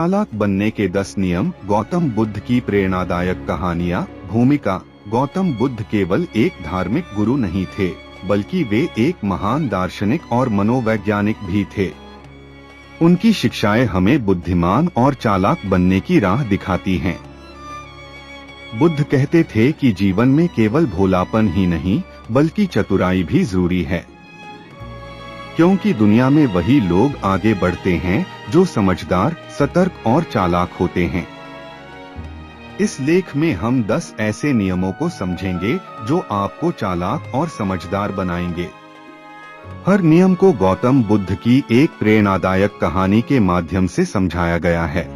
चालाक बनने के 10 नियम। गौतम बुद्ध की प्रेरणादायक कहानियाँ। भूमिका। गौतम बुद्ध केवल एक धार्मिक गुरु नहीं थे, बल्कि वे एक महान दार्शनिक और मनोवैज्ञानिक भी थे। उनकी शिक्षाएं हमें बुद्धिमान और चालाक बनने की राह दिखाती हैं। बुद्ध कहते थे कि जीवन में केवल भोलापन ही नहीं, बल्कि चतुराई भी जरूरी है, क्योंकि दुनिया में वही लोग आगे बढ़ते हैं जो समझदार, सतर्क और चालाक होते हैं। इस लेख में हम 10 ऐसे नियमों को समझेंगे जो आपको चालाक और समझदार बनाएंगे। हर नियम को गौतम बुद्ध की एक प्रेरणादायक कहानी के माध्यम से समझाया गया है।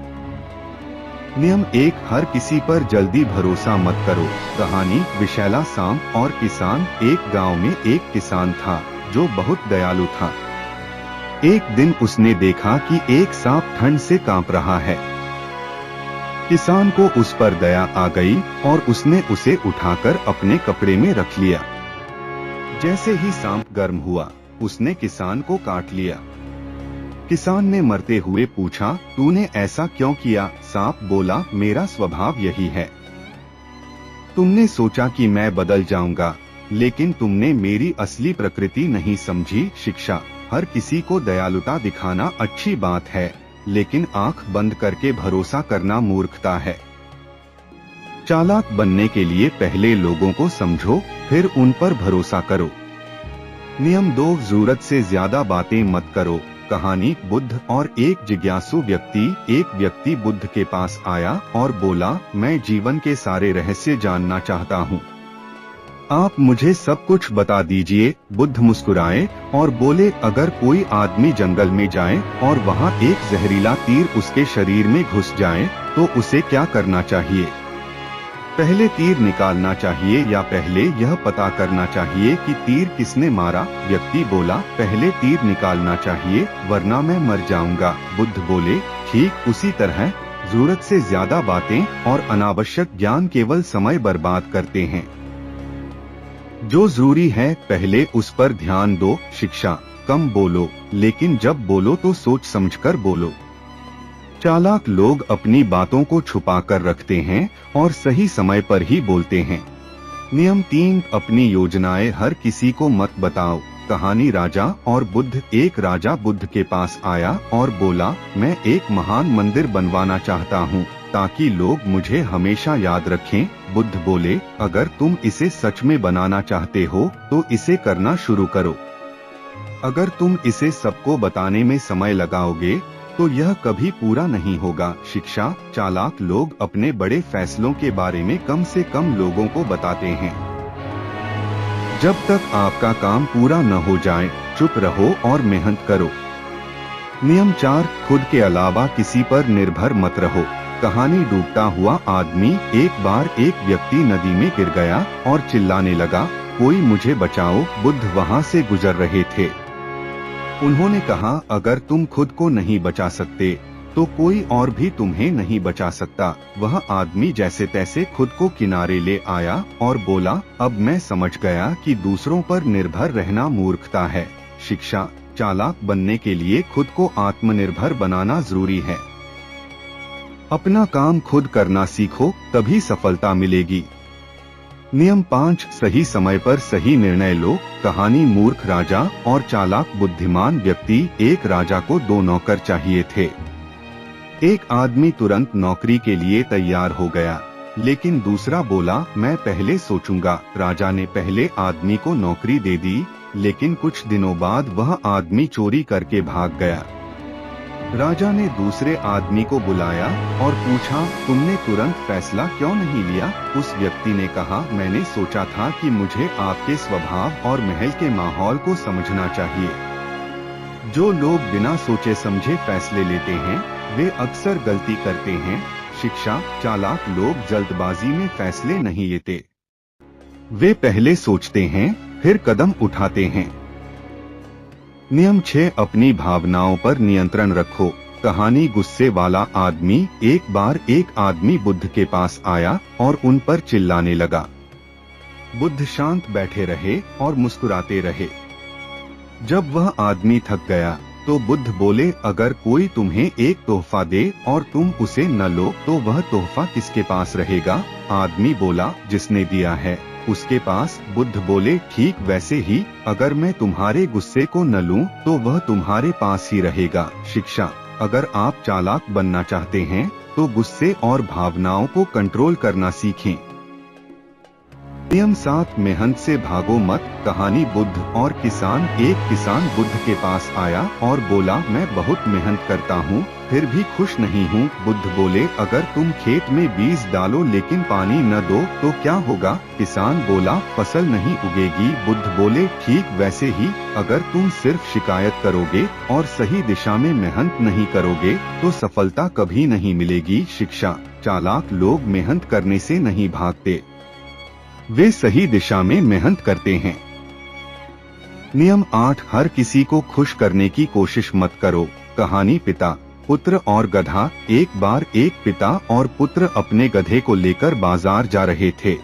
नियम 1, हर किसी पर जल्दी भरोसा मत करो। कहानी। विशैला सांप और किसान। एक गांव में एक किसान था जो बहुत दयालु था। एक दिन उसने देखा कि एक सांप ठंड से कांप रहा है। किसान को उस पर दया आ गई और उसने उसे उठाकर अपने कपड़े में रख लिया। जैसे ही सांप गर्म हुआ, उसने किसान को काट लिया। किसान ने मरते हुए पूछा, तूने ऐसा क्यों किया? सांप बोला, मेरा स्वभाव यही है। तुमने सोचा कि मैं बदल जाऊंगा, लेकिन तुमने मेरी असली प्रकृति नहीं समझी। शिक्षा। हर किसी को दयालुता दिखाना अच्छी बात है, लेकिन आंख बंद करके भरोसा करना मूर्खता है। चालाक बनने के लिए पहले लोगों को समझो, फिर उन पर भरोसा करो। नियम 2, जरूरत से ज्यादा बातें मत करो। कहानी। बुद्ध और एक जिज्ञासु व्यक्ति। एक व्यक्ति बुद्ध के पास आया और बोला, मैं जीवन के सारे रहस्य जानना चाहता हूँ, आप मुझे सब कुछ बता दीजिए। बुद्ध मुस्कुराए और बोले, अगर कोई आदमी जंगल में जाए और वहाँ एक जहरीला तीर उसके शरीर में घुस जाए तो उसे क्या करना चाहिए? पहले तीर निकालना चाहिए या पहले यह पता करना चाहिए कि तीर किसने मारा? व्यक्ति बोला, पहले तीर निकालना चाहिए, वरना मैं मर जाऊंगा। बुद्ध बोले, ठीक उसी तरह जरूरत से ज्यादा बातें और अनावश्यक ज्ञान केवल समय बर्बाद करते हैं। जो जरूरी है पहले उस पर ध्यान दो। शिक्षा। कम बोलो, लेकिन जब बोलो तो सोच समझकर बोलो। चालाक लोग अपनी बातों को छुपा कर रखते हैं और सही समय पर ही बोलते हैं। नियम 3, अपनी योजनाएं हर किसी को मत बताओ। कहानी। राजा और बुद्ध। एक राजा बुद्ध के पास आया और बोला, मैं एक महान मंदिर बनवाना चाहता हूँ ताकि लोग मुझे हमेशा याद रखें। बुद्ध बोले, अगर तुम इसे सच में बनाना चाहते हो तो इसे करना शुरू करो। अगर तुम इसे सबको बताने में समय लगाओगे तो यह कभी पूरा नहीं होगा। शिक्षा। चालाक लोग अपने बड़े फैसलों के बारे में कम से कम लोगों को बताते हैं। जब तक आपका काम पूरा न हो जाए, चुप रहो और मेहनत करो। नियम 4, खुद के अलावा किसी पर निर्भर मत रहो। कहानी। डूबता हुआ आदमी। एक बार एक व्यक्ति नदी में गिर गया और चिल्लाने लगा, कोई मुझे बचाओ। बुद्ध वहां से गुजर रहे थे। उन्होंने कहा, अगर तुम खुद को नहीं बचा सकते तो कोई और भी तुम्हें नहीं बचा सकता। वह आदमी जैसे तैसे खुद को किनारे ले आया और बोला, अब मैं समझ गया कि दूसरों पर निर्भर रहना मूर्खता है। शिक्षा। चालाक बनने के लिए खुद को आत्मनिर्भर बनाना जरूरी है। अपना काम खुद करना सीखो, तभी सफलता मिलेगी। नियम 5, सही समय पर सही निर्णय लो। कहानी। मूर्ख राजा और चालाक बुद्धिमान व्यक्ति। एक राजा को 2 नौकर चाहिए थे। एक आदमी तुरंत नौकरी के लिए तैयार हो गया, लेकिन दूसरा बोला, मैं पहले सोचूंगा। राजा ने पहले आदमी को नौकरी दे दी, लेकिन कुछ दिनों बाद वह आदमी चोरी करके भाग गया। राजा ने दूसरे आदमी को बुलाया और पूछा, तुमने तुरंत फैसला क्यों नहीं लिया? उस व्यक्ति ने कहा, मैंने सोचा था कि मुझे आपके स्वभाव और महल के माहौल को समझना चाहिए। जो लोग बिना सोचे समझे फैसले लेते हैं, वे अक्सर गलती करते हैं। शिक्षा। चालाक लोग जल्दबाजी में फैसले नहीं लेते, वे पहले सोचते हैं, फिर कदम उठाते हैं। नियम 6, अपनी भावनाओं पर नियंत्रण रखो। कहानी। गुस्से वाला आदमी। एक बार एक आदमी बुद्ध के पास आया और उन पर चिल्लाने लगा। बुद्ध शांत बैठे रहे और मुस्कुराते रहे। जब वह आदमी थक गया तो बुद्ध बोले, अगर कोई तुम्हें एक तोहफा दे और तुम उसे न लो तो वह तोहफा किसके पास रहेगा? आदमी बोला, जिसने दिया है उसके पास। बुद्ध बोले, ठीक वैसे ही अगर मैं तुम्हारे गुस्से को न लूं तो वह तुम्हारे पास ही रहेगा। शिक्षा: अगर आप चालाक बनना चाहते हैं तो गुस्से और भावनाओं को कंट्रोल करना सीखें। नियम 7, मेहनत से भागो मत। कहानी: बुद्ध और किसान। एक किसान बुद्ध के पास आया और बोला, मैं बहुत मेहनत करता हूँ फिर भी खुश नहीं हूँ। बुद्ध बोले, अगर तुम खेत में बीज डालो लेकिन पानी न दो तो क्या होगा? किसान बोला, फसल नहीं उगेगी। बुद्ध बोले, ठीक वैसे ही अगर तुम सिर्फ शिकायत करोगे और सही दिशा में मेहनत नहीं करोगे तो सफलता कभी नहीं मिलेगी। शिक्षा: चालाक लोग मेहनत करने से नहीं भागते, वे सही दिशा में मेहनत करते हैं। नियम 8, हर किसी को खुश करने की कोशिश मत करो। कहानी: पिता, पुत्र और गधा। एक बार एक पिता और पुत्र अपने गधे को लेकर बाजार जा रहे थे।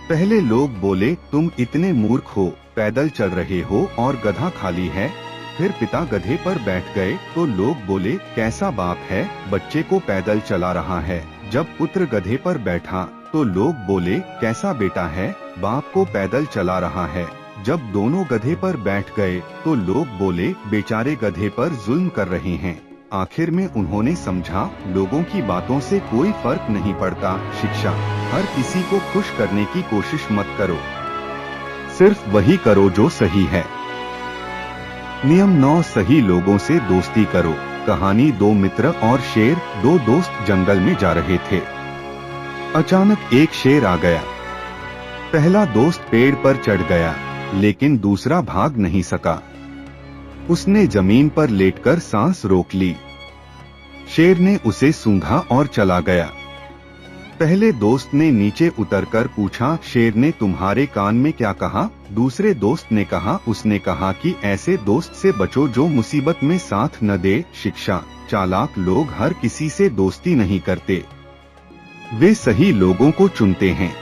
पहले लोग बोले, तुम इतने मूर्ख हो, पैदल चल रहे हो और गधा खाली है। फिर पिता गधे पर बैठ गए तो लोग बोले, कैसा बाप है, बच्चे को पैदल चला रहा है। जब पुत्र गधे पर बैठा तो लोग बोले, कैसा बेटा है, बाप को पैदल चला रहा है। जब दोनों गधे पर बैठ गए तो लोग बोले, बेचारे गधे पर जुल्म कर रहे हैं। आखिर में उन्होंने समझा, लोगों की बातों से कोई फर्क नहीं पड़ता। शिक्षा: हर किसी को खुश करने की कोशिश मत करो, सिर्फ वही करो जो सही है। नियम 9, सही लोगों से दोस्ती करो। कहानी: 2 मित्र और शेर। 2 दोस्त जंगल में जा रहे थे। अचानक एक शेर आ गया। पहला दोस्त पेड़ पर चढ़ गया लेकिन दूसरा भाग नहीं सका। उसने जमीन पर लेटकर सांस रोक ली। शेर ने उसे सूंघा और चला गया। पहले दोस्त ने नीचे उतरकर पूछा, शेर ने तुम्हारे कान में क्या कहा? दूसरे दोस्त ने कहा, उसने कहा कि ऐसे दोस्त से बचो जो मुसीबत में साथ न दे। शिक्षा: चालाक लोग हर किसी से दोस्ती नहीं करते, वे सही लोगों को चुनते हैं।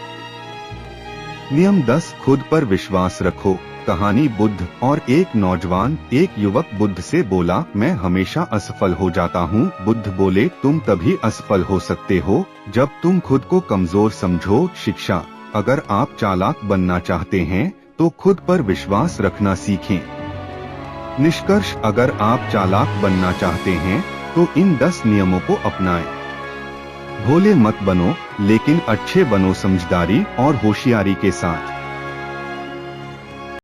नियम 10, खुद पर विश्वास रखो। कहानी: बुद्ध और एक नौजवान। एक युवक बुद्ध से बोला, मैं हमेशा असफल हो जाता हूँ। बुद्ध बोले, तुम तभी असफल हो सकते हो जब तुम खुद को कमजोर समझो। शिक्षा: अगर आप चालाक बनना चाहते हैं तो खुद पर विश्वास रखना सीखें। निष्कर्ष: अगर आप चालाक बनना चाहते हैं तो इन 10 नियमों को अपनाएं। भोले मत बनो लेकिन अच्छे बनो, समझदारी और होशियारी के साथ।